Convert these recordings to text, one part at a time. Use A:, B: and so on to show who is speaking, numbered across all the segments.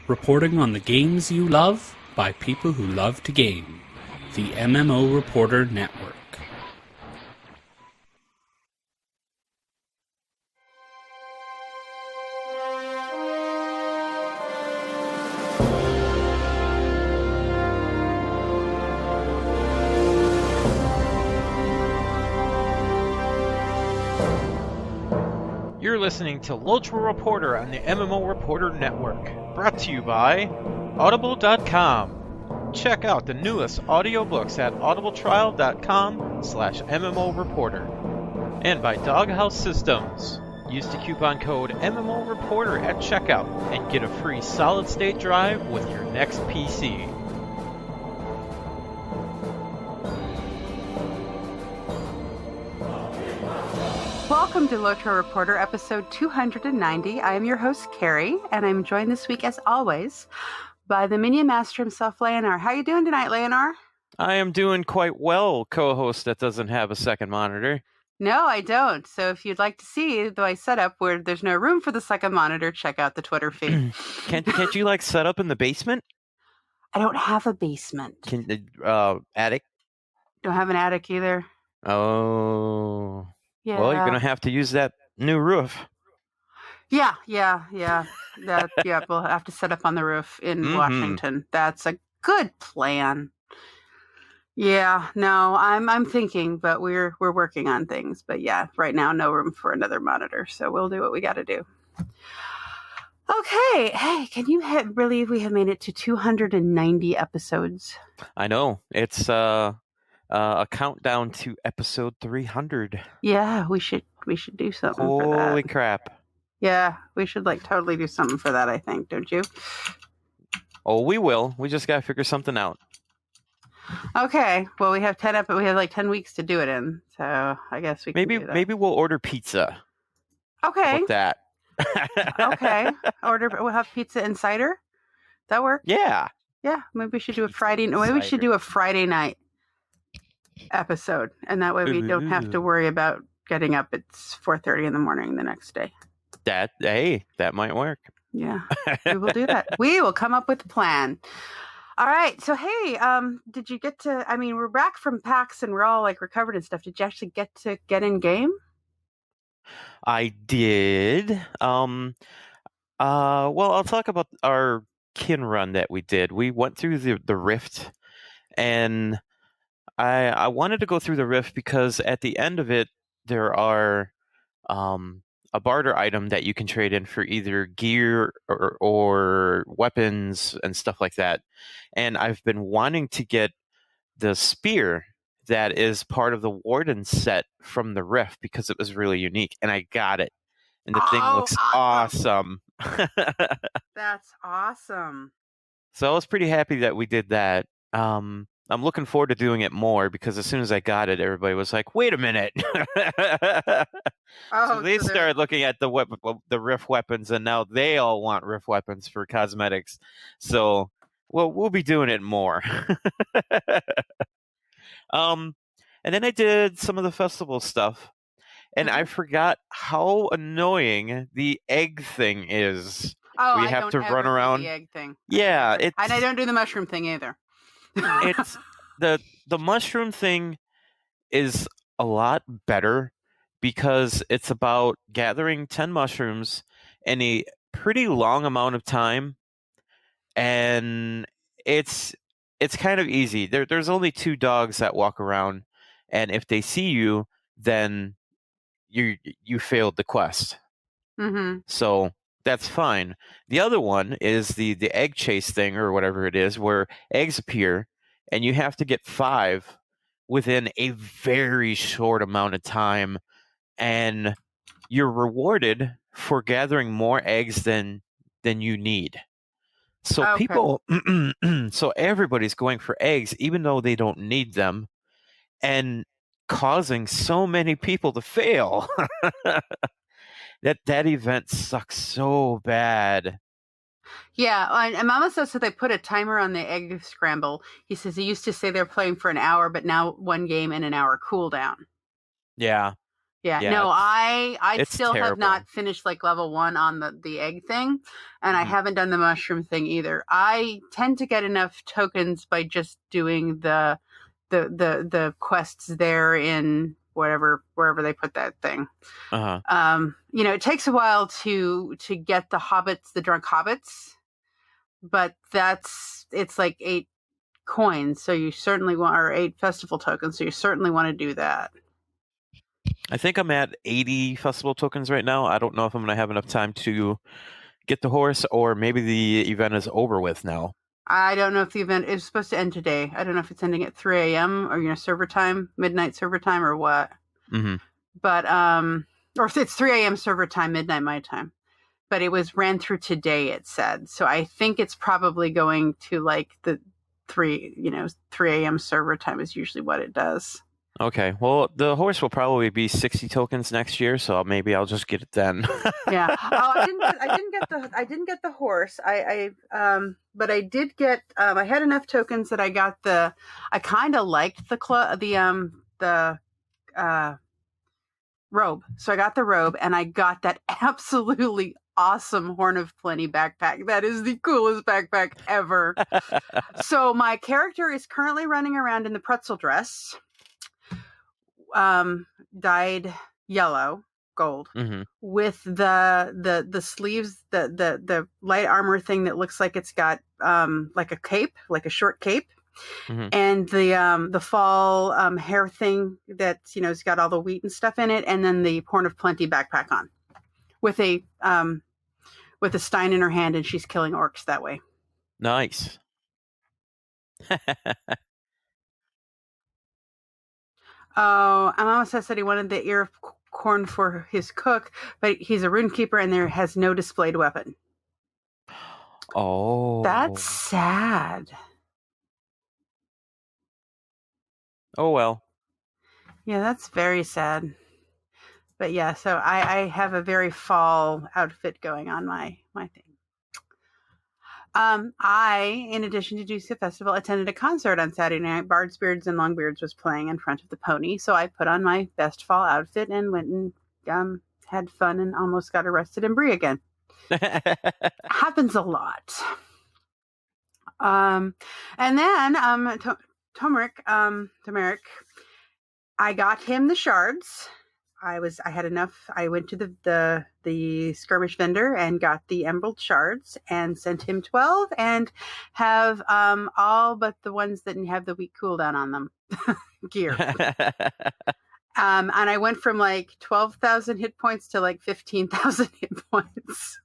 A: reporting on the games you love by people who love to game. The MMO Reporter Network.
B: You're listening to LOTRO Reporter on the MMO Reporter Network, brought to you by Audible.com. Check out the newest audiobooks at audibletrial.com/MMO Reporter. And by Doghouse Systems. Use the coupon code MMO Reporter at checkout and get a free solid-state drive with your next PC.
C: Welcome to LOTRO Reporter, episode 290. I am your host, Carrie, and I'm joined this week, as always, by the Minion Master himself, Leonard. How you doing tonight, Leonard?
B: I am doing quite well, co-host that doesn't have a second monitor.
C: No, I don't. So if you'd like to see my setup where there's no room for the second monitor, check out the Twitter feed.
B: Can't you set up in the basement?
C: I don't have a basement.
B: Attic?
C: Don't have an attic either.
B: Oh...
C: Yeah.
B: Well, you're going to have to use that new roof.
C: Yeah. We'll have to set up on the roof in Washington. That's a good plan. Yeah, no, I'm thinking, but we're working on things. But yeah, right now, no room for another monitor. So we'll do what we got to do. Okay. Hey, can you believe we have made it to 290 episodes?
B: I know. It's a countdown to episode 300.
C: Yeah, we should do something for that.
B: Holy crap.
C: Yeah, we should totally do something for that, I think, don't you?
B: Oh, we will. We just got to figure something out.
C: Okay. Well, we have 10 weeks to do it in. So, I guess we can do that.
B: Maybe we'll order pizza.
C: Okay.
B: With that.
C: Okay. We'll have pizza and cider. That work?
B: Yeah.
C: Yeah, maybe we should do a Friday. Maybe we should do a Friday night episode, and that way we don't have to worry about getting up at 4:30 in the morning the next day.
B: That might work.
C: Yeah, we will do that. We will come up with a plan. All right. So, hey, did you get to? I mean, we're back from PAX and we're all recovered and stuff. Did you actually get in game?
B: I did. Well, I'll talk about our kin run that we did. We went through the rift, and I wanted to go through the rift because at the end of it, there are a barter item that you can trade in for either gear or weapons and stuff like that. And I've been wanting to get the spear that is part of the Warden set from the rift because it was really unique, and I got it. And the thing looks awesome.
C: That's awesome.
B: So I was pretty happy that we did that. I'm looking forward to doing it more because as soon as I got it, everybody was like, "Wait a minute!" So they started looking at the rift weapons, and now they all want rift weapons for cosmetics. So, we'll be doing it more. And then I did some of the festival stuff, and I forgot how annoying the egg thing is.
C: Oh,
B: we have to run around
C: the egg thing.
B: Yeah,
C: and I don't do the mushroom thing either.
B: It's the mushroom thing is a lot better because it's about gathering 10 mushrooms in a pretty long amount of time, and it's kind of easy. There's only 2 dogs that walk around, and if they see you, then you failed the quest.
C: Mm-hmm.
B: So that's fine. The other one is the egg chase thing or whatever it is, where eggs appear and you have to get 5 within a very short amount of time, and you're rewarded for gathering more eggs than you need. So people, so everybody's going for eggs even though they don't need them, and causing so many people to fail. That event sucks so bad.
C: Yeah, and Mama says that they put a timer on the egg scramble. He says he used to say they're playing for an hour, but now one game and an hour cooldown.
B: Yeah.
C: Yeah.
B: Yeah,
C: No, I
B: it's
C: still have
B: terrible.
C: not finished like level 1 on the egg thing, and I haven't done the mushroom thing either. I tend to get enough tokens by just doing the quests there in wherever they put that thing. It takes a while to get the drunk hobbits, but it's like 8 coins, so you certainly want, or 8 festival tokens, so you certainly want to do that.
B: I think I'm at 80 festival tokens right now. I don't know if I'm going to have enough time to get the horse, or maybe the event is over with now.
C: I don't know if the event is supposed to end today. I don't know if it's ending at 3 a.m. or server time, midnight server time, or what. But or if it's 3 a.m. server time, midnight my time. But it was ran through today, it said. So I think it's probably going to like the 3 a.m. server time is usually what it does.
B: Okay. Well, the horse will probably be 60 tokens next year, so maybe I'll just get it then.
C: Yeah. Oh, I didn't get the horse. But I did get. I had enough tokens that I got I kind of liked the robe, so I got the robe, and I got that absolutely awesome Horn of Plenty backpack. That is the coolest backpack ever. So my character is currently running around in the pretzel dress, dyed yellow gold, with the sleeves, the light armor thing that looks like it's got like a cape, like a short cape. And the fall hair thing that it's got all the wheat and stuff in it, and then the Horn of Plenty backpack on, with a stein in her hand, and she's killing orcs that way.
B: Nice.
C: Oh, Amama said he wanted the ear of corn for his cook, but he's a rune keeper and there has no displayed weapon.
B: Oh,
C: that's sad.
B: Oh well.
C: Yeah, that's very sad. But yeah, so I have a very fall outfit going on my thing. I, in addition to Juicy Festival, attended a concert on Saturday night. Bards, Beards, and Longbeards was playing in front of the pony, so I put on my best fall outfit and went and had fun and almost got arrested in Brie again. Happens a lot. And then Tomeric, I got him the shards. I had enough. I went to the skirmish vendor and got the emerald shards and sent him 12 and have all but the ones that have the weak cooldown on them gear. And I went from like 12,000 hit points to like 15,000 hit points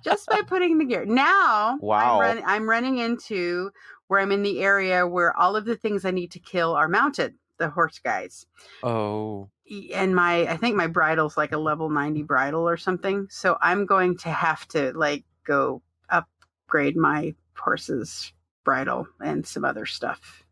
C: just by putting the gear. Now,
B: wow.
C: I'm running into where I'm in the area where all of the things I need to kill are mounted. The horse guys.
B: Oh.
C: And I think my bridle's like a level 90 bridle or something. So I'm going to have to like go upgrade my horse's bridle and some other stuff.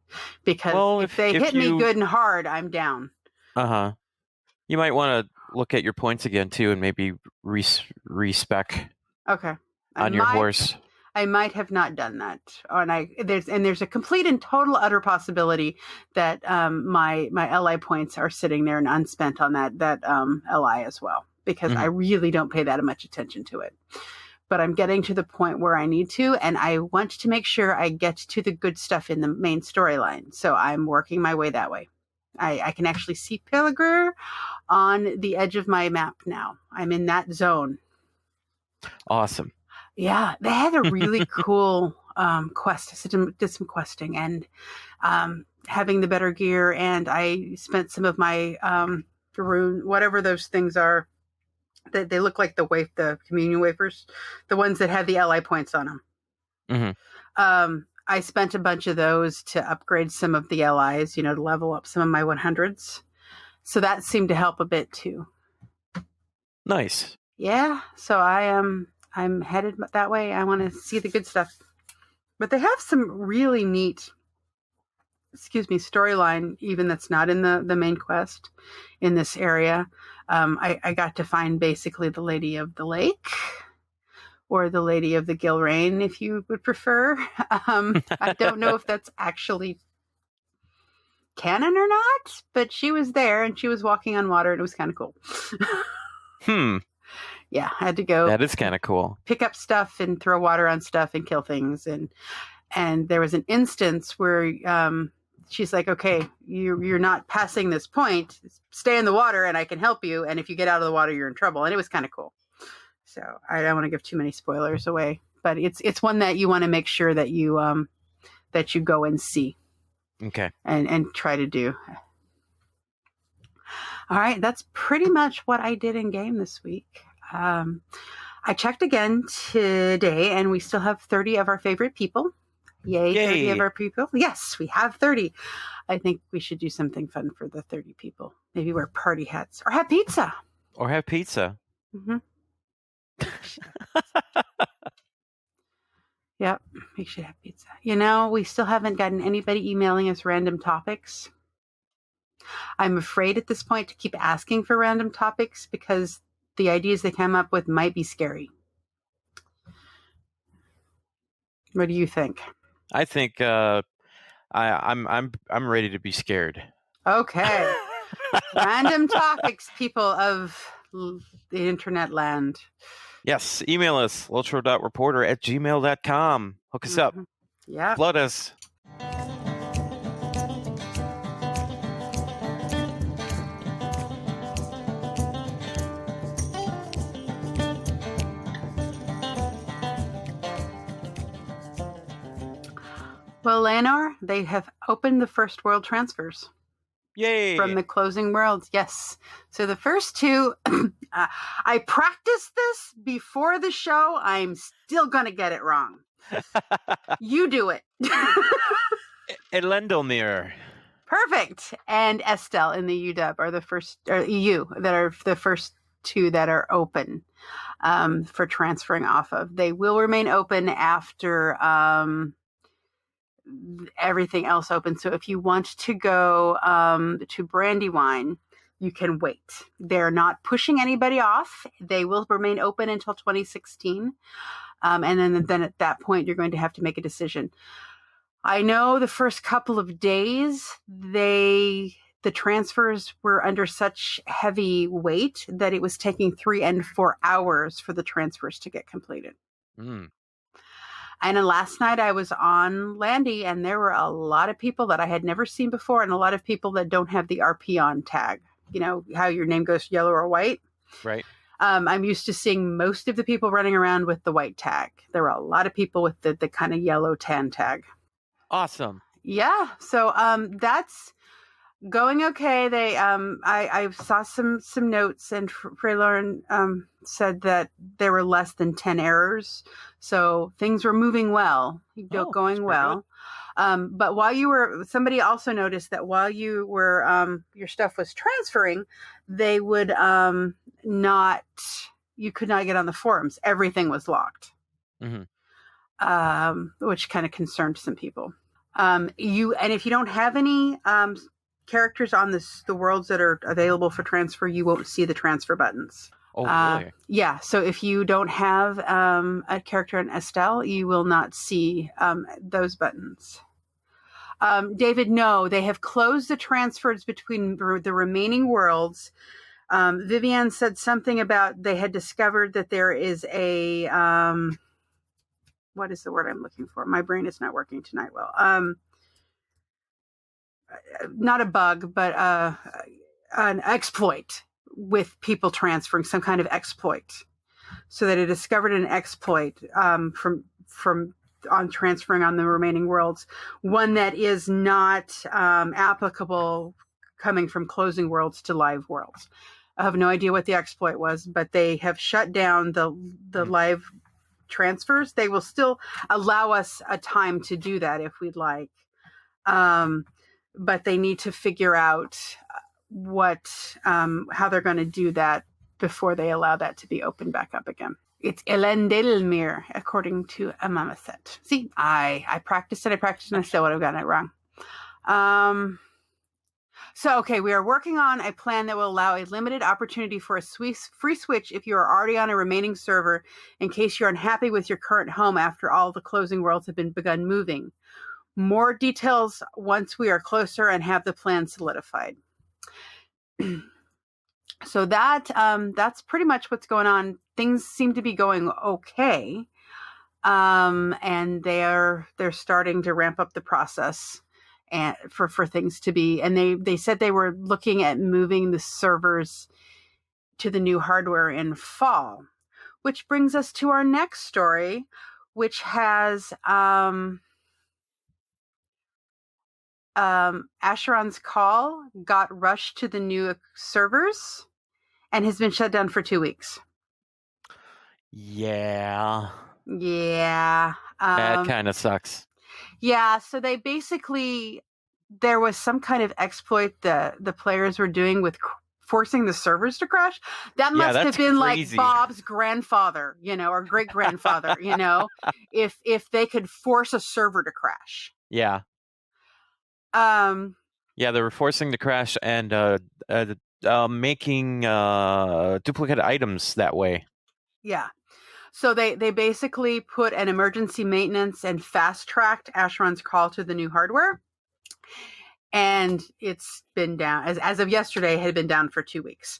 C: Because if they hit me good and hard, I'm down.
B: You might want to look at your points again too and maybe respec on your horse.
C: I might have not done that, there's a complete and total utter possibility that my LI points are sitting there and unspent on that LI as well, because I really don't pay that much attention to it. But I'm getting to the point where I need to, and I want to make sure I get to the good stuff in the main storyline. So I'm working my way that way. I can actually see Peligre on the edge of my map now. I'm in that zone.
B: Awesome.
C: Yeah, they had a really cool quest. I did some questing and having the better gear, and I spent some of my rune, whatever those things are. They look like the communion wafers, the ones that had the LI points on them. I spent a bunch of those to upgrade some of the LIs, to level up some of my 100s. So that seemed to help a bit too.
B: Nice.
C: Yeah, so I'm headed that way. I want to see the good stuff. But they have some really neat, storyline, even that's not in the main quest in this area. I got to find basically the Lady of the Lake, or the Lady of the Gilrain, if you would prefer. I don't know if that's actually canon or not, but she was there and she was walking on water and it was kind of cool. Yeah, I had to go.
B: That is kind of cool.
C: Pick up stuff and throw water on stuff and kill things. And there was an instance where she's like, okay, you're not passing this point. Stay in the water and I can help you. And if you get out of the water, you're in trouble. And it was kind of cool. So I don't want to give too many spoilers away, but it's one that you want to make sure that you go and see.
B: Okay.
C: And try to do. All right. That's pretty much what I did in game this week. I checked again today and we still have 30 of our favorite people. Yay. 30 of our people. Yes, we have 30. I think we should do something fun for the 30 people. Maybe wear party hats or have pizza.
B: Mm-hmm.
C: Yep, we should have pizza. You know, we still haven't gotten anybody emailing us random topics. I'm afraid at this point to keep asking for random topics because the ideas they come up with might be scary. What do you think?
B: I think I'm ready to be scared.
C: Okay. Random topics, people of the internet land.
B: Yes, email us, lotro.reporter@gmail.com. Hook us up.
C: Yeah.
B: Flood us.
C: Well, Leonor, they have opened the first world transfers.
B: Yay!
C: From the closing worlds, yes. So the first two, I practiced this before the show. I'm still going to get it wrong. You do it.
B: Elendilmir.
C: Perfect. And Estel in the UW are the first, or EU, that are the first two that are open for transferring off of. They will remain open after everything else open. So if you want to go to Brandywine, you can wait. They're not pushing anybody off. They will remain open until 2016. And then at that point, you're going to have to make a decision. I know the first couple of days, the transfers were under such heavy weight that it was taking 3 and 4 hours for the transfers to get completed. And then last night I was on Landy and there were a lot of people that I had never seen before and a lot of people that don't have the RP on tag. You know, how your name goes yellow or white?
B: Right.
C: I'm used to seeing most of the people running around with the white tag. There were a lot of people with the kind of yellow tan tag.
B: Awesome.
C: Yeah. So that's going okay. They I saw some notes and Freylorn said that there were less than 10 errors. So things were moving well, going well. But while you were, somebody also noticed that while you were, your stuff was transferring, they would you could not get on the forums. Everything was locked, which kind of concerned some people. And if you don't have any characters on the worlds that are available for transfer, you won't see the transfer buttons.
B: Oh, really?
C: Yeah. So if you don't have a character in Estelle, you will not see those buttons. David, no, they have closed the transfers between the remaining worlds. Vivian said something about they had discovered that there is a what is the word I'm looking for? My brain is not working tonight well. Not a bug, but an exploit with people transferring, some kind of exploit. So that it discovered an exploit from on transferring on the remaining worlds, one that is not applicable coming from closing worlds to live worlds. I have no idea what the exploit was, but they have shut down the live transfers. They will still allow us a time to do that if we'd like. But they need to figure out how they're going to do that before they allow that to be opened back up again. It's Elendilmir, according to a mama set. See, I practiced and I still would have gotten it wrong. So, okay, we are working on a plan that will allow a limited opportunity for a free switch if you are already on a remaining server in case you're unhappy with your current home after all the closing worlds have been begun moving. More details once we are closer and have the plan solidified. So that's pretty much what's going on. Things seem to be going okay, and they're starting to ramp up the process and for things to be. And they said they were looking at moving the servers to the new hardware in fall, which brings us to our next story, which has Asheron's Call got rushed to the new servers and has been shut down for 2 weeks.
B: Yeah.
C: Yeah.
B: That kind of sucks.
C: Yeah, so they basically, there was some kind of exploit the players were doing with forcing the servers to crash. That must have been
B: crazy.
C: Like Bob's grandfather, or great grandfather, if they could force a server to crash.
B: Yeah. Yeah, they were forcing the crash and making duplicate items that way.
C: Yeah. So they basically put an emergency maintenance and fast-tracked Asheron's Call to the new hardware. And it's been down, as of yesterday, it had been down for 2 weeks.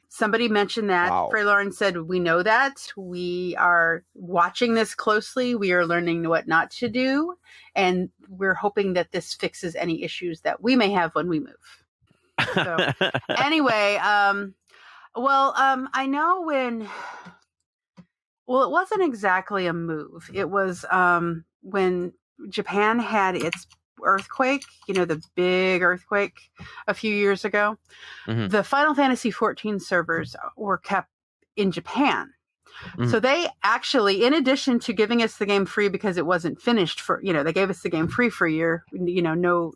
C: Somebody mentioned that.
B: Wow.
C: Frey Lauren said, we know that. We are watching this closely. We are learning what not to do. And we're hoping that this fixes any issues that we may have when we move. So anyway, I know when... Well, it wasn't exactly a move. It was when Japan had its earthquake, the big earthquake a few years ago.
B: Mm-hmm.
C: The Final Fantasy XIV servers were kept in Japan. Mm-hmm. So they actually, in addition to giving us the game free because it wasn't finished they gave us the game free for a year, no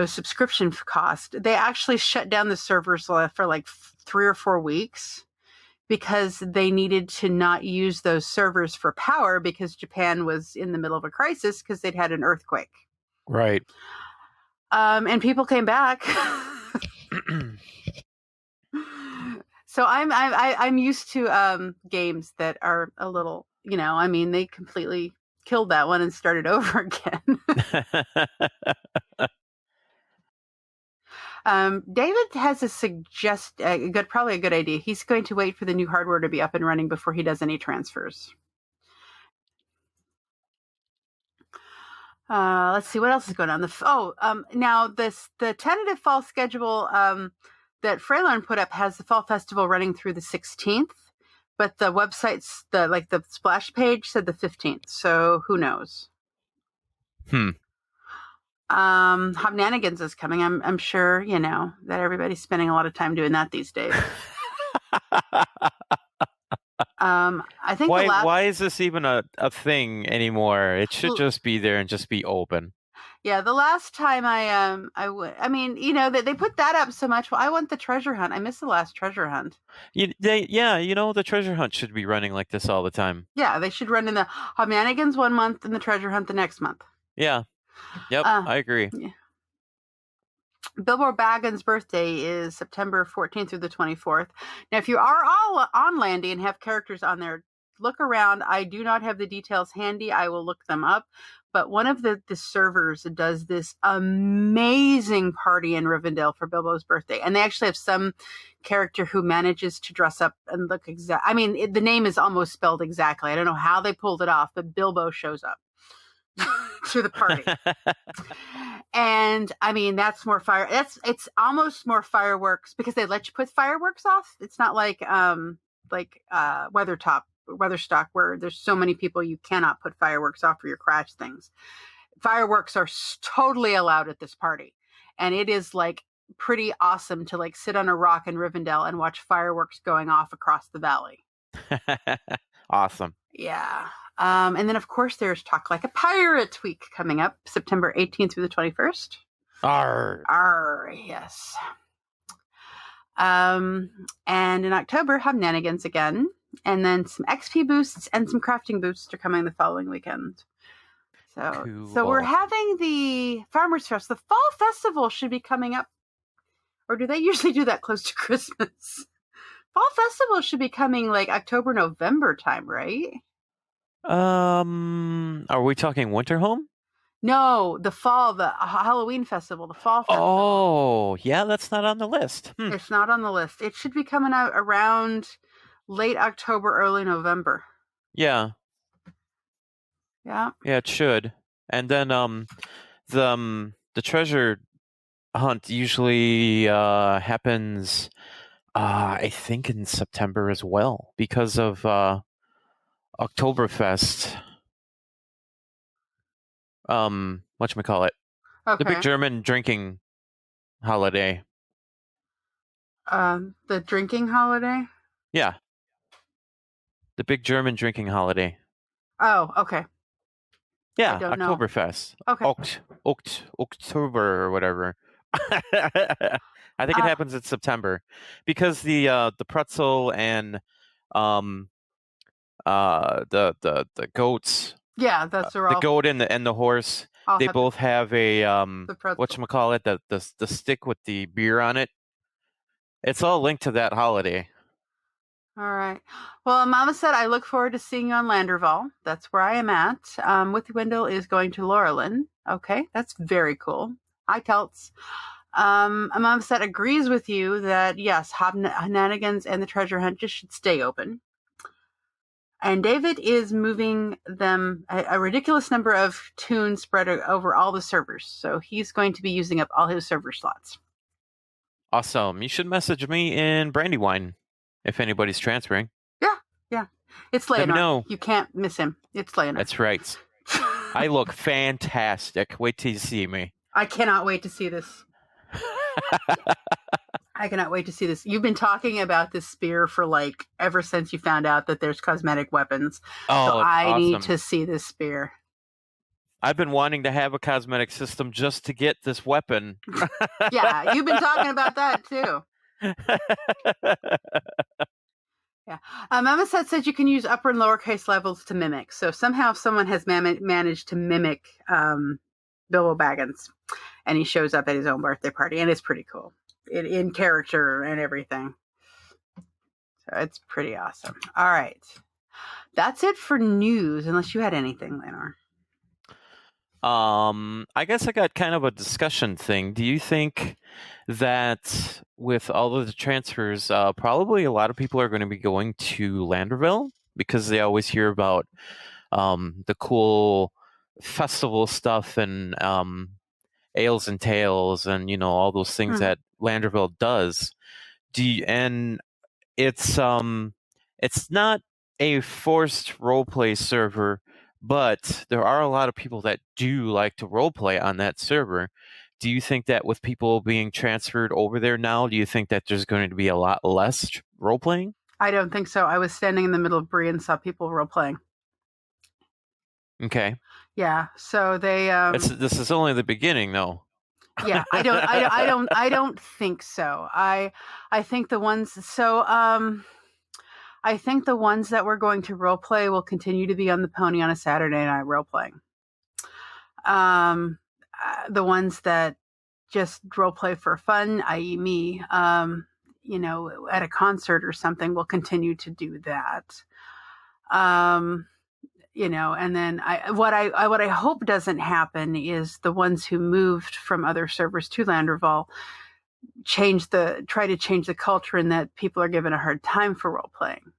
C: subscription cost. They actually shut down the servers for like 3 or 4 weeks because they needed to not use those servers for power because Japan was in the middle of a crisis because they'd had an earthquake.
B: Right.
C: And people came back. So I'm used to games that are a little, they completely killed that one and started over again. David has probably a good idea. He's going to wait for the new hardware to be up and running before he does any transfers. Let's see what else is going on. Now the tentative fall schedule that Freylorn put up has the fall festival running through the 16th, but the website's the splash page said the 15th. So who knows? Hobnanigans is coming. I'm sure that everybody's spending a lot of time doing that these days. I think
B: why is this even a thing anymore? It should just be there and just be open.
C: Yeah, the last time they put that up so much. Well, I want the treasure hunt. I missed the last treasure hunt.
B: The treasure hunt should be running like this all the time.
C: Yeah, they should run in the Hobnanigans 1 month and the treasure hunt the next month.
B: Yeah. Yep, I agree.
C: Yeah. Bilbo Baggins' birthday is September 14th through the 24th. Now, if you are all on Landy and have characters on there, look around. I do not have the details handy. I will look them up. But one of the servers does this amazing party in Rivendell for Bilbo's birthday. And they actually have some character who manages to dress up and look exact. I mean, the name is almost spelled exactly. I don't know how they pulled it off, but Bilbo shows up to the party. And that's more fire. It's almost more fireworks because they let you put fireworks off. It's not like Weatherstock, where there's so many people you cannot put fireworks off for your crash things. Fireworks are totally allowed at this party, and it is pretty awesome to sit on a rock in Rivendell and watch fireworks going off across the valley.
B: Awesome.
C: Yeah. And then, of course, there's Talk Like a Pirate Week coming up, September 18th through the 21st. Arr, yes. And in October, Hobnanigans again. And then some XP boosts and some crafting boosts are coming the following weekend. So we're having the Farmers Fest. The Fall Festival should be coming up. Or do they usually do that close to Christmas? Fall Festival should be coming October, November time, right?
B: Are we talking winter home?
C: No, the fall, the Halloween festival, the fall festival.
B: Oh, yeah, that's not on the list.
C: It's not on the list. It should be coming out around late October, early November.
B: Yeah.
C: Yeah.
B: Yeah, it should. And then the treasure hunt usually happens I think in September as well because of Oktoberfest. Whatchamacallit?
C: Okay.
B: The big German drinking holiday.
C: The drinking holiday?
B: Yeah. The big German drinking holiday.
C: Oh, okay.
B: Yeah,
C: I don't know.
B: Oktoberfest.
C: Okay.
B: October or whatever. I think it happens in September because the pretzel and the goats.
C: Yeah, that's
B: the goat and the horse. They both have a whatchamacallit, the stick with the beer on it. It's all linked to that holiday.
C: All right. Well, Mama said, I look forward to seeing you on Landerval. That's where I am at. Withwindle is going to Laurelin. Okay, that's very cool. Hi, Telts. Mama said, agrees with you that, yes, Hobnanigans and the treasure hunt just should stay open. And David is moving them a ridiculous number of tunes spread over all the servers. So he's going to be using up all his server slots.
B: Awesome. You should message me in Brandywine if anybody's transferring.
C: Yeah. It's Leonard.
B: Let me know.
C: You can't miss him. It's Leonard.
B: That's right. I look fantastic. Wait till you see me.
C: I cannot wait to see this. I cannot wait to see this. You've been talking about this spear for ever since you found out that there's cosmetic weapons.
B: Oh,
C: so I
B: awesome.
C: need to see this spear.
B: I've been wanting to have a cosmetic system just to get this weapon.
C: Yeah, you've been talking about that too. Yeah. Mama said you can use upper and lowercase levels to mimic. So somehow someone has managed to mimic Bilbo Baggins, and he shows up at his own birthday party, and it's pretty cool in character and everything. So it's pretty awesome. All right. That's it for news, unless you had anything, Lenore.
B: I guess I got kind of a discussion thing. Do you think that with all of the transfers, probably a lot of people are going to be going to Landerville because they always hear about the cool festival stuff and ales and tales and all those things that Landerville does. And it's not a forced roleplay server, but there are a lot of people that do like to roleplay on that server. Do you think that with people being transferred over there now, do you think that there's going to be a lot less roleplaying?
C: I don't think so. I was standing in the middle of Bree and saw people roleplaying.
B: Okay.
C: Yeah. So they.
B: This is only the beginning, though.
C: Yeah, I don't think so. I think the ones. So I think the ones that we're going to roleplay will continue to be on the pony on a Saturday night roleplaying. The ones that just roleplay for fun, i.e. me, at a concert or something, will continue to do that. And then what I hope doesn't happen is the ones who moved from other servers to Landerval try to change the culture in that people are given a hard time for role playing.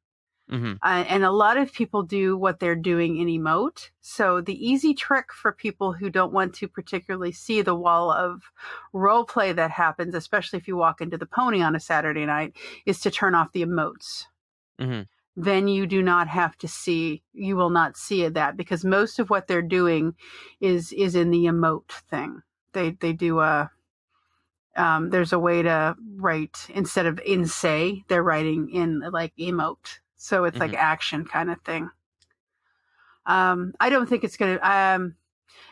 B: Mm-hmm.
C: And a lot of people do what they're doing in emote. So the easy trick for people who don't want to particularly see the wall of role play that happens, especially if you walk into the pony on a Saturday night, is to turn off the emotes.
B: Mm-hmm.
C: Then you do not have to you will not see that, because most of what they're doing is in the emote thing. They do there's a way to write, instead of in say, they're writing in emote. So it's like action kind of thing. I don't think it's going to,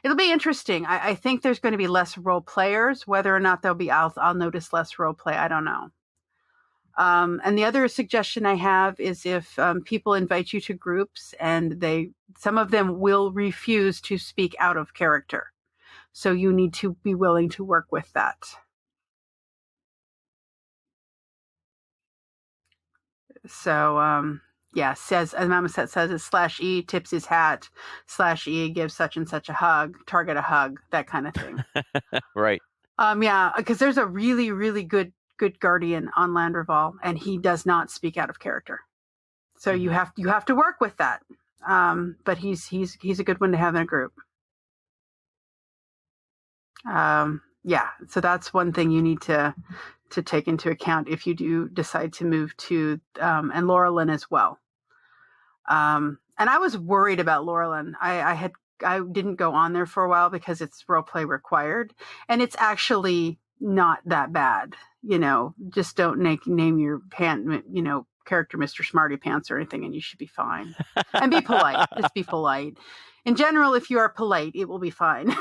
C: it'll be interesting. I think there's going to be less role players. Whether or not I'll notice less role play, I don't know. And the other suggestion I have is if people invite you to groups and some of them will refuse to speak out of character. So you need to be willing to work with that. So, Yeah, says, as Mama says, it's /E tips his hat, /E gives such and such a hug, target a hug, that kind of thing.
B: Right.
C: Yeah, because there's a really, really good guardian on Landreval, and he does not speak out of character. So you have to work with that. But he's a good one to have in a group. Yeah, so that's one thing you need to take into account if you do decide to move to, and Laurelin as well. And I was worried about Laurelin. I didn't go on there for a while because it's roleplay required, and it's actually not that bad. Just don't name your character Mr. Smarty Pants or anything, and you should be fine. And be polite. Just be polite. In general, if you are polite, it will be fine.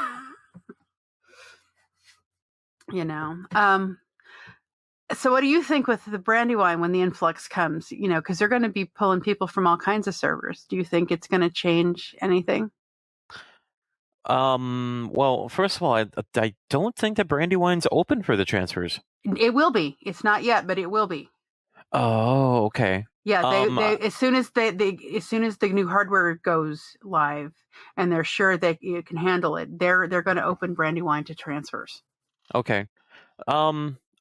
C: So what do you think with the Brandywine when the influx comes? Because they're going to be pulling people from all kinds of servers. Do you think it's going to change anything?
B: Well, first of all, I don't think that Brandywine's open for the transfers.
C: It will be. It's not yet, but it will be.
B: Oh, okay.
C: Yeah, they as soon as the new hardware goes live and they're sure that you can handle it, they're going to open Brandywine to transfers.
B: Okay.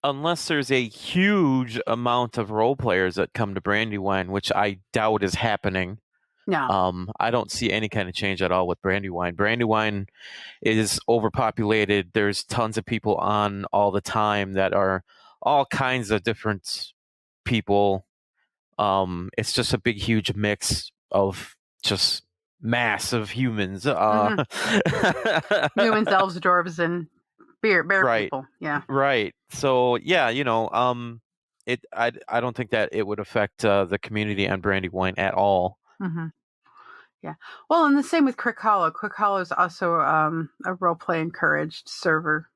B: Unless there's a huge amount of role players that come to Brandywine, which I doubt is happening.
C: No.
B: I don't see any kind of change at all with Brandywine. Brandywine is overpopulated. There's tons of people on all the time that are all kinds of different people. It's just a big, huge mix of just massive humans.
C: Humans, elves, dwarves, and bear
B: right.
C: people. Yeah.
B: Right. So yeah, I don't think that it would affect the community on Brandywine at all.
C: Mm-hmm. Yeah. Well, and the same with Crick Hollow. Crick Hollow is also a roleplay encouraged server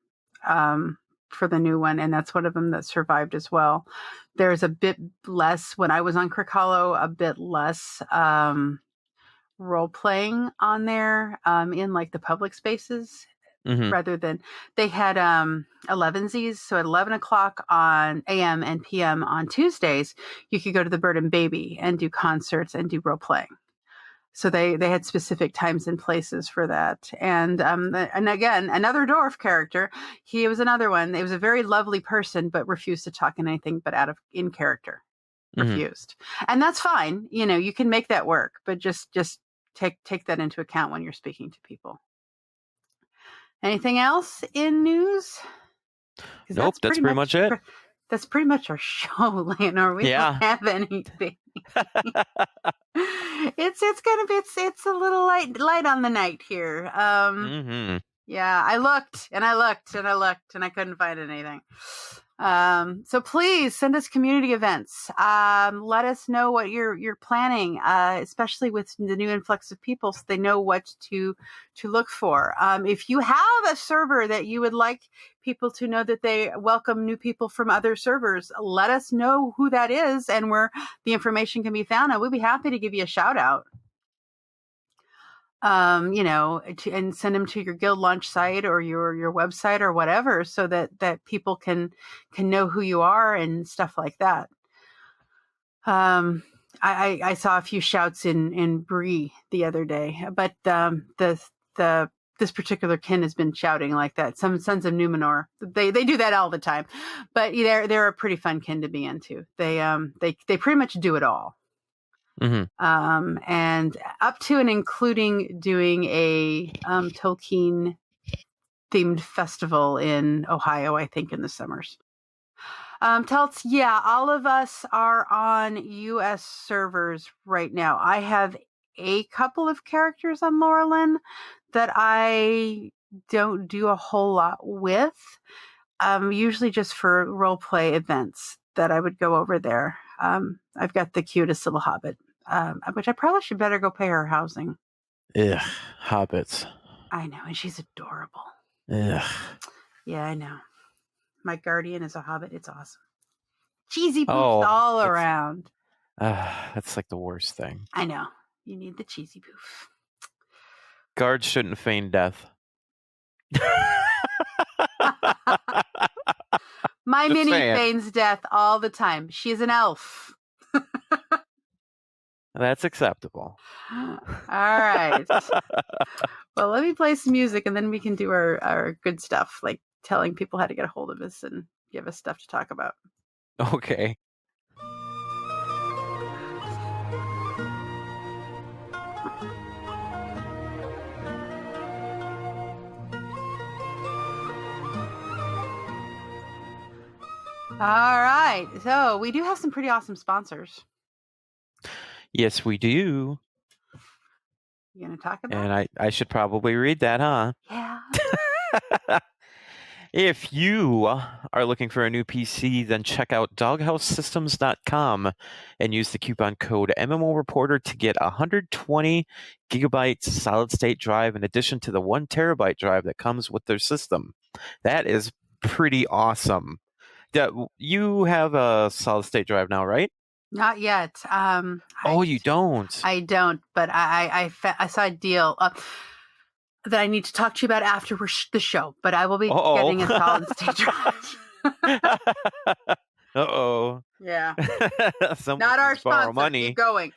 C: for the new one, and that's one of them that survived as well. There's a bit less, when I was on Crick Hollow, a bit less role playing on there in like the public spaces.
B: Mm-hmm.
C: Rather than, they had 11Zs, so at 11 o'clock on AM and PM on Tuesdays, you could go to the Bird and Baby and do concerts and do role playing. So they had specific times and places for that. And again, another dwarf character, he was another one. It was a very lovely person, but refused to talk in anything but in character. Refused. And that's fine. You can make that work, but just take that into account when you're speaking to people. Anything else in news?
B: Nope, that's pretty much it.
C: That's pretty much our show, Leonor. We don't have anything. It's a little light on the night here. Yeah, I looked and I couldn't find anything. So please send us community events. Let us know what you're planning, especially with the new influx of people, so they know what to look for. If you have a server that you would like people to know that they welcome new people from other servers, let us know who that is and where the information can be found, and we'd be happy to give you a shout out. And send them to your guild launch site or your website or whatever, so that people can know who you are and stuff like that. I saw a few shouts in Bree the other day, but this particular kin has been shouting like that. Some Sons of Numenor, they do that all the time, but they're a pretty fun kin to be into. They pretty much do it all.
B: Mm-hmm.
C: And up to and including doing a Tolkien themed festival in Ohio, I think in the summers. All of us are on US servers right now. I have a couple of characters on Laurelin that I don't do a whole lot with, usually just for role play events that I would go over there. I've got the cutest little hobbit, which I probably should better go pay her housing.
B: Ugh, hobbits.
C: I know, and she's adorable.
B: Ugh.
C: Yeah, I know. My guardian is a hobbit. It's awesome. Cheesy boofs all around.
B: That's like the worst thing.
C: I know. You need the cheesy boof.
B: Guards shouldn't feign death.
C: My Minnie feigns death all the time. She's an elf.
B: That's acceptable.
C: All right. Well, let me play some music, and then we can do our good stuff, like telling people how to get a hold of us and give us stuff to talk about.
B: Okay.
C: All right. So we do have some pretty awesome sponsors.
B: Yes, we do.
C: You going to talk about
B: And I should probably read that, huh?
C: Yeah.
B: If you are looking for a new PC, then check out doghousesystems.com and use the coupon code MMO Reporter to get a 120 gigabyte solid state drive in addition to the 1 terabyte drive that comes with their system. That is pretty awesome. You have a solid state drive now, right?
C: Not yet.
B: You don't?
C: I don't, but I saw a deal that I need to talk to you about after the show, but I will be getting a solid state drive.
B: Uh-oh.
C: Yeah.
B: Not
C: our sponsor.
B: Money.
C: Keep going.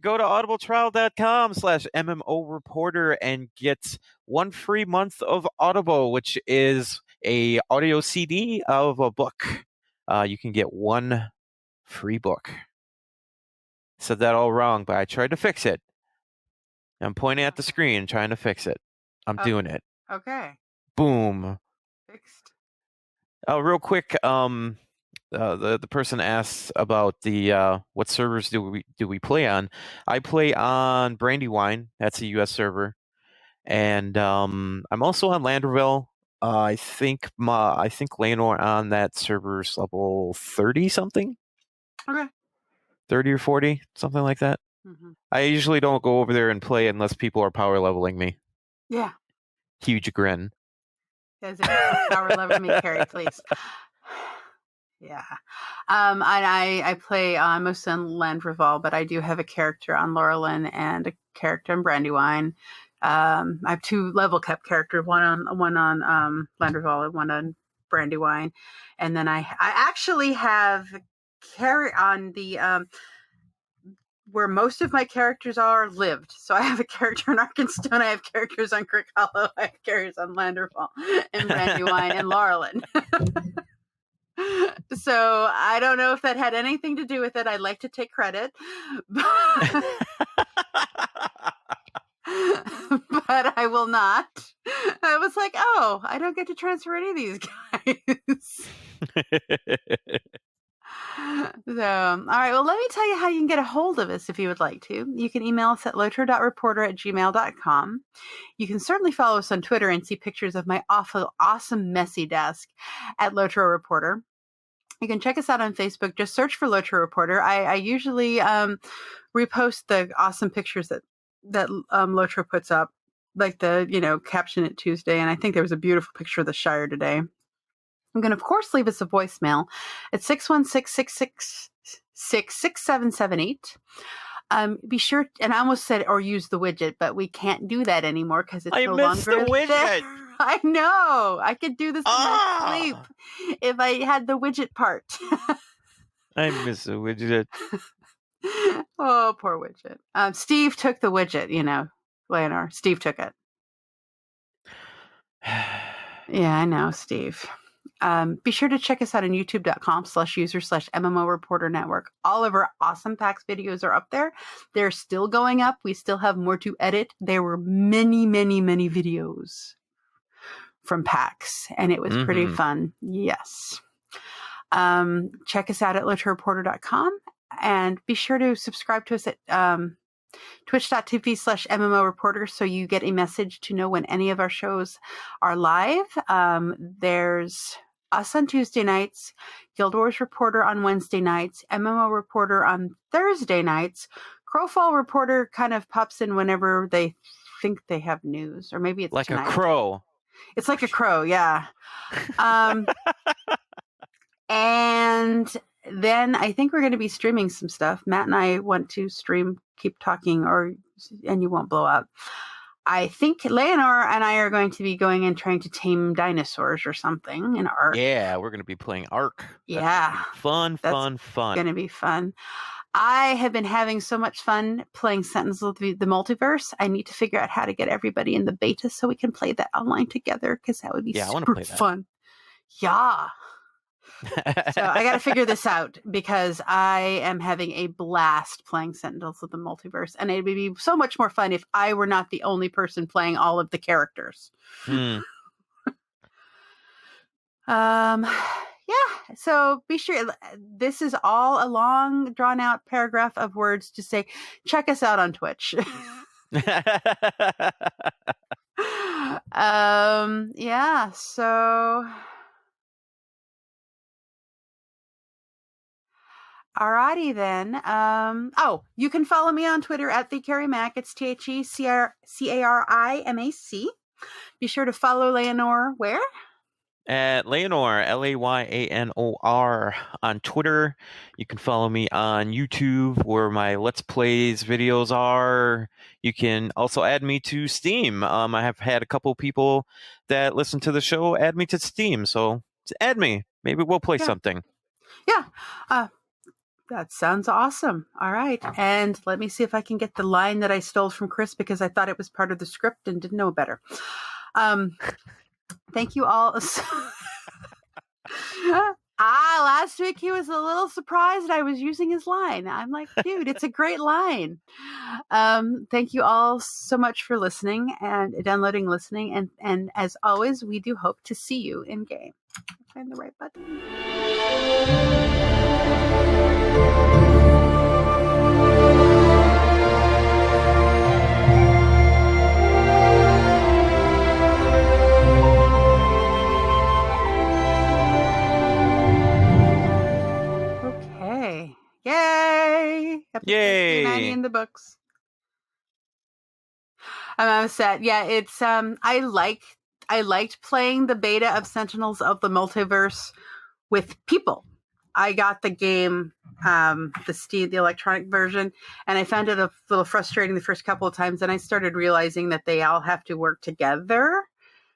B: Go to audibletrial.com/MMO Reporter and get 1 free month of Audible, which is a audio CD of a book. You can get 1 free book. Said that all wrong, but I tried to fix it. I'm pointing at the screen trying to fix it. I'm doing it.
C: Okay.
B: Boom.
C: Fixed.
B: Real quick, the person asked about the what servers do we play on. I play on Brandywine. That's a US server. And I'm also on Landerville. I think Lanor on that server's level 30 something.
C: Okay.
B: 30 or 40, something like that.
C: Mm-hmm.
B: I usually don't go over there and play unless people are power leveling me.
C: Yeah.
B: Huge grin.
C: Does it power level me, Carrie, please? Yeah. And I play mostly on Landreval, but I do have a character on Laurelin and a character on Brandywine. I have 2 level cap characters, one on Landreval and one on Brandywine. And then I actually have Carrie on the where most of my characters are lived. So I have a character in Arkenstone, I have characters on Crick Hollow, I have characters on Landerfall and Brandywine and Laurelin. So I don't know if that had anything to do with it. I'd like to take credit. But I will not. I was like, oh, I don't get to transfer any of these guys. So, all right. Well, let me tell you how you can get a hold of us if you would like to. You can email us at lotro.reporter@gmail.com. You can certainly follow us on Twitter and see pictures of my awesome, messy desk at Lotro Reporter. You can check us out on Facebook. Just search for Lotro Reporter. I usually repost the awesome pictures that Lotro puts up, like the Caption It Tuesday. And I think there was a beautiful picture of the Shire today. You can, of course, leave us a voicemail at 616-666-6778. Be sure, and I almost said, or use the widget, but we can't do that anymore because it's no longer
B: the widget.
C: There. I know. I could do this in my sleep if I had the widget part.
B: I miss the widget.
C: Oh, poor widget. Steve took the widget, Leonor. Steve took it. Yeah, I know, Steve. Be sure to check us out on youtube.com/user/MMO Reporter Network. All of our awesome PAX videos are up there. They're still going up. We still have more to edit. There were many, many, many videos from PAX, and it was pretty fun. Yes. Check us out at LOTROreporter.com, and be sure to subscribe to us at twitch.tv/MMO Reporter so you get a message to know when any of our shows are live. There's us on Tuesday nights, Guild Wars Reporter on Wednesday nights, MMO Reporter on Thursday nights. Crowfall Reporter kind of pops in whenever they think they have news, or maybe it's
B: like
C: tonight.
B: A crow.
C: It's like a crow, yeah. And then I think we're going to be streaming some stuff. Matt and I want to stream Keep Talking, and you won't blow up. I think Leonor and I are going to be going and trying to tame dinosaurs or something in Ark.
B: Yeah, we're going to be playing Ark.
C: Yeah.
B: Fun.
C: Going to be fun. I have been having so much fun playing Sentinels of the Multiverse. I need to figure out how to get everybody in the beta so we can play that online together, because that would be super fun. Yeah. So I got to figure this out, because I am having a blast playing Sentinels of the Multiverse, and it would be so much more fun if I were not the only person playing all of the characters. Yeah, so be sure, this is all a long drawn out paragraph of words to say, check us out on Twitch. Yeah, so alrighty then. You can follow me on Twitter at TheCarryMac. It's TheCarryMac. Be sure to follow Leonor where?
B: At Leonor, Layanor, on Twitter. You can follow me on YouTube, where my Let's Plays videos are. You can also add me to Steam. I have had a couple people that listen to the show add me to Steam, so add me. Maybe we'll play something.
C: Yeah. That sounds awesome. All right. And let me see if I can get the line that I stole from Chris, because I thought it was part of the script and didn't know better. Thank you all. Last week he was a little surprised I was using his line. I'm like, dude, it's a great line. Thank you all so much for listening and downloading, listening. And as always, we do hope to see you in game. Find the right button. Okay. Yay!
B: Yay!
C: 90 in the books. I'm upset. Yeah, it's I liked playing the beta of Sentinels of the Multiverse with people. I got the game, the electronic version, and I found it a little frustrating the first couple of times, and I started realizing that they all have to work together.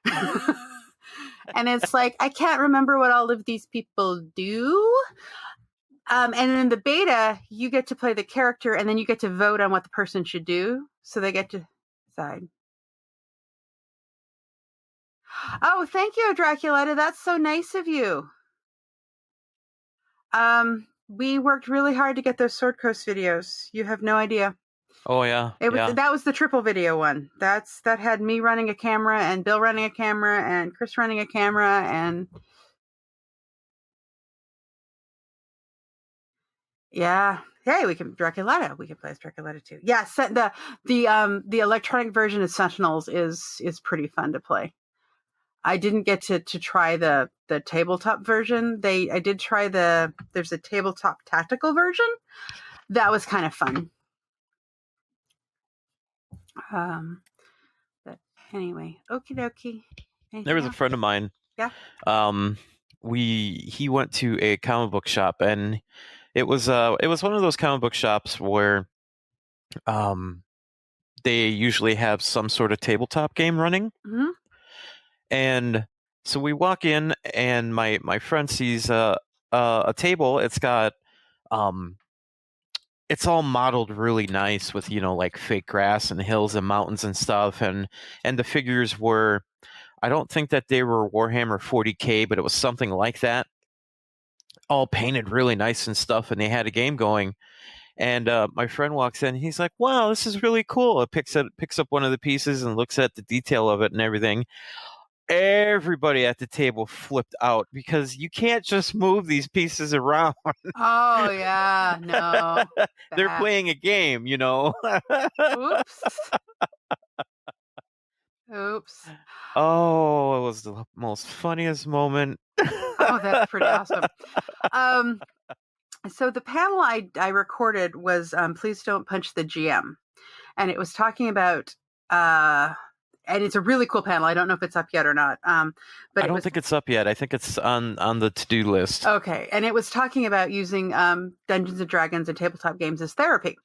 C: And it's like, I can't remember what all of these people do. And in the beta, you get to play the character, and then you get to vote on what the person should do. So they get to decide. Oh, thank you, Draculetta. That's so nice of you. We worked really hard to get those Sword Coast videos. You have no idea.
B: Oh yeah.
C: That was the triple video one. That had me running a camera, and Bill running a camera, and Chris running a camera, and yeah. Hey, we can Draculetta. We can play as Draculetta too. Yeah, the electronic version of Sentinels is pretty fun to play. I didn't get to try the tabletop version. I did try there's a tabletop tactical version. That was kind of fun. But anyway, okie dokie.
B: There was a friend of mine.
C: Yeah.
B: He went to a comic book shop, and it was one of those comic book shops where they usually have some sort of tabletop game running.
C: Mm-hmm.
B: And so we walk in, and my friend sees a table. It's got it's all modeled really nice with, like fake grass and hills and mountains and stuff, and the figures were, I don't think that they were Warhammer 40K, but it was something like that, all painted really nice and stuff, and they had a game going. And my friend walks in, he's like, wow, this is really cool. It picks up one of the pieces and looks at the detail of it and everything. Everybody at the table flipped out, because you can't just move these pieces around.
C: Oh yeah, no.
B: They're playing a game,
C: Oops. Oops.
B: Oh, it was the most funniest moment.
C: Oh, that's pretty awesome. So the panel I recorded was Please Don't Punch the GM. And it was talking about and it's a really cool panel. I don't know if it's up yet or not. But
B: I don't think it's up yet. I think it's on the to-do list.
C: Okay. And it was talking about using Dungeons & Dragons and tabletop games as therapy.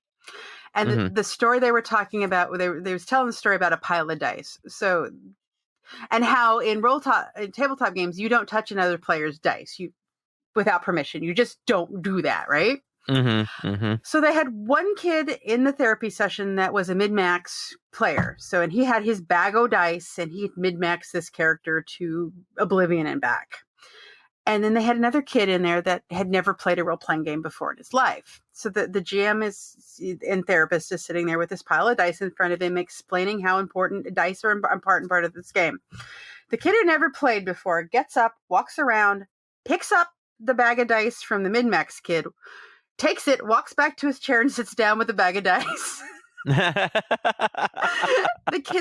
C: And
B: Mhm.
C: the story they were talking about, they was telling the story about a pile of dice. So, and how in tabletop games, you don't touch another player's dice without permission. You just don't do that, right? So they had one kid in the therapy session that was a mid-max player. So, and he had his bag o' dice, and he mid-maxed this character to oblivion and back. And then they had another kid in there that had never played a role-playing game before in his life. So the GM and therapist is sitting there with this pile of dice in front of him, explaining how important dice are important part of this game. The kid who never played before gets up, walks around, picks up the bag of dice from the mid-max kid, takes it, walks back to his chair, and sits down with the bag of dice. The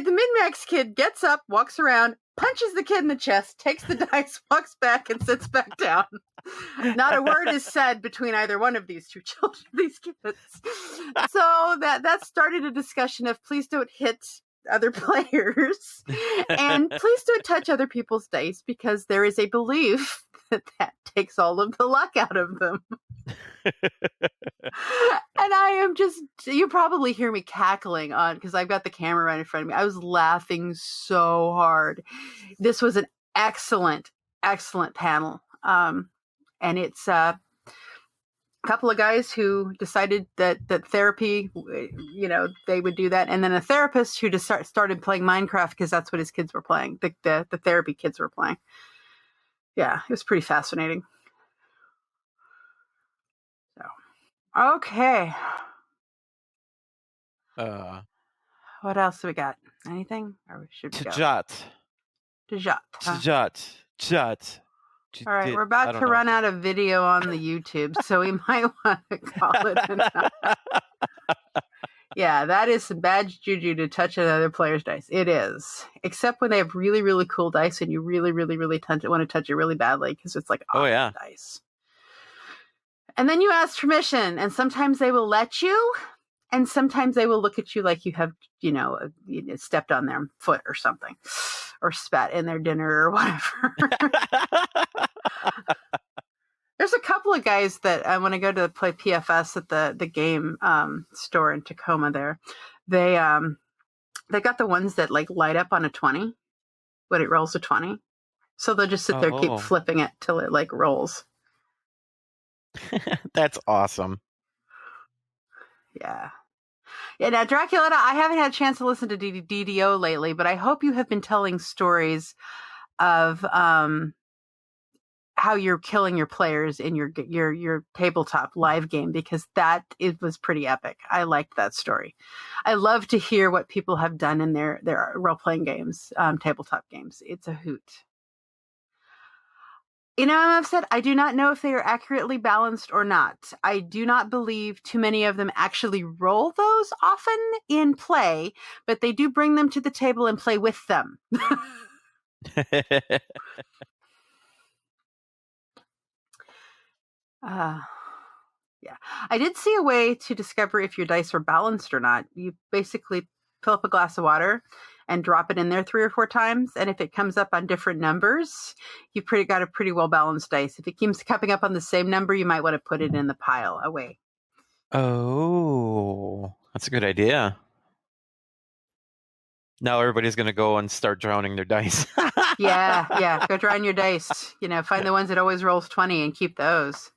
C: mid-max kid gets up, walks around, punches the kid in the chest, takes the dice, walks back, and sits back down. Not a word is said between either one of these two children, these kids. So that started a discussion of please don't hit other players, and please don't touch other people's dice, because there is a belief that takes all of the luck out of them. And I am just, you probably hear me cackling on, because I've got the camera right in front of me. I was laughing so hard. This was an excellent panel. And it's a couple of guys who decided that therapy, they would do that. And then a therapist who just started playing Minecraft because that's what his kids were playing. The therapy kids were playing. Yeah, it was pretty fascinating. So, okay. What else do we got? Anything? Or should we go?
B: Tajat.
C: All right, we're about to run out of video on the YouTube, so we might want to call it a night. Yeah, that is some bad juju to touch another player's dice. It is. Except when they have really, really cool dice and you really, really, really want to touch it really badly because it's like awesome dice. And then you ask permission, and sometimes they will let you, and sometimes they will look at you like you have, stepped on their foot or something, or spat in their dinner or whatever. There's a couple of guys that I want to go to play PFS at the game store in Tacoma there. They got the ones that like light up on a 20 when it rolls a 20. So they'll just sit there and keep flipping it till it like rolls.
B: That's awesome.
C: Yeah. Yeah, now, Draculetta, I haven't had a chance to listen to DDO lately, but I hope you have been telling stories of how you're killing your players in your tabletop live game, because it was pretty epic. I liked that story. I love to hear what people have done in their role-playing games, tabletop games. It's a hoot. I've said I do not know if they are accurately balanced or not. I do not believe too many of them actually roll those often in play, but they do bring them to the table and play with them. Yeah. I did see a way to discover if your dice are balanced or not. You basically fill up a glass of water and drop it in there 3 or 4 times. And if it comes up on different numbers, you've got a pretty well-balanced dice. If it keeps coming up on the same number, you might want to put it in the pile away.
B: Oh, that's a good idea. Now everybody's going to go and start drowning their dice.
C: Yeah. Go drown your dice. Find the ones that always rolls 20 and keep those.